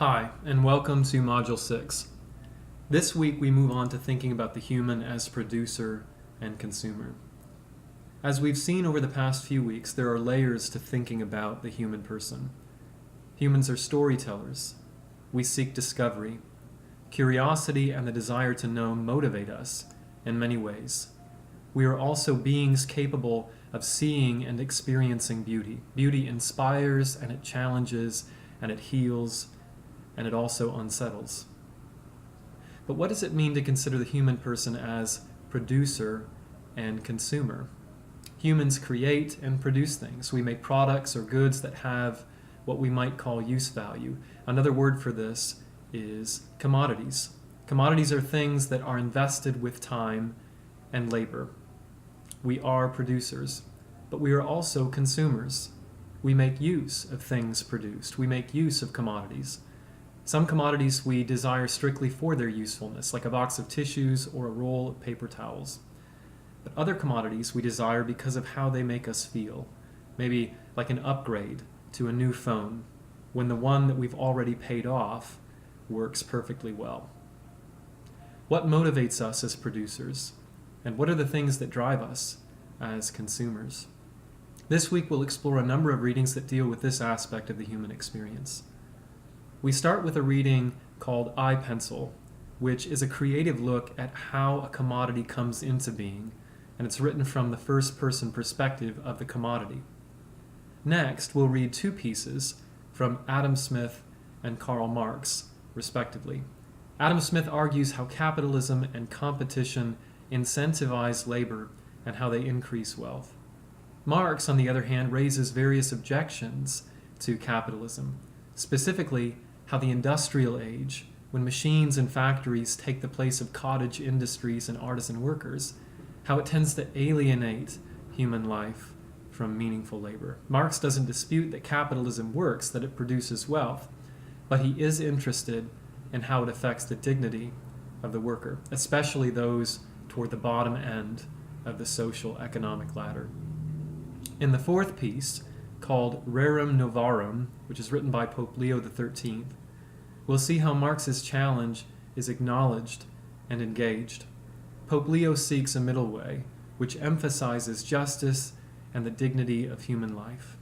Hi, and welcome to Module 6. This week we move on to thinking about the human as producer and consumer. As we've seen over the past few weeks, there are layers to thinking about the human person. Humans are storytellers. We seek discovery. Curiosity and the desire to know motivate us in many ways. We are also beings capable of seeing and experiencing beauty. Beauty inspires and it challenges and it heals and it also unsettles. But what does it mean to consider the human person as producer and consumer? Humans create and produce things. We make products or goods that have what we might call use value. Another word for this is commodities. Commodities are things that are invested with time and labor. We are producers, but we are also consumers. We make use of things produced. We make use of commodities. Some commodities we desire strictly for their usefulness, like a box of tissues or a roll of paper towels. But other commodities we desire because of how they make us feel, maybe like an upgrade to a new phone, when the one that we've already paid off works perfectly well. What motivates us as producers, and what are the things that drive us as consumers? This week we'll explore a number of readings that deal with this aspect of the human experience. We start with a reading called I Pencil, which is a creative look at how a commodity comes into being, and it's written from the first-person perspective of the commodity. Next, we'll read two pieces from Adam Smith and Karl Marx, respectively. Adam Smith argues how capitalism and competition incentivize labor and how they increase wealth. Marx, on the other hand, raises various objections to capitalism, specifically how the industrial age, when machines and factories take the place of cottage industries and artisan workers, how it tends to alienate human life from meaningful labor. Marx doesn't dispute that capitalism works, that it produces wealth, but he is interested in how it affects the dignity of the worker, especially those toward the bottom end of the social economic ladder. In the fourth piece, called Rerum Novarum, which is written by Pope Leo XIII, we'll see how Marx's challenge is acknowledged and engaged. Pope Leo seeks a middle way, which emphasizes justice and the dignity of human life.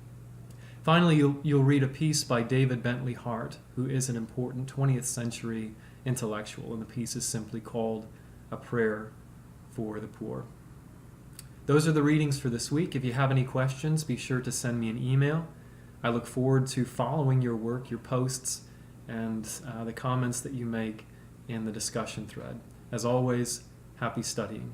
Finally, you'll read a piece by David Bentley Hart, who is an important 20th century intellectual, and the piece is simply called A Prayer for the Poor. Those are the readings for this week. If you have any questions, be sure to send me an email. I look forward to following your work, your posts, and the comments that you make in the discussion thread. As always, happy studying.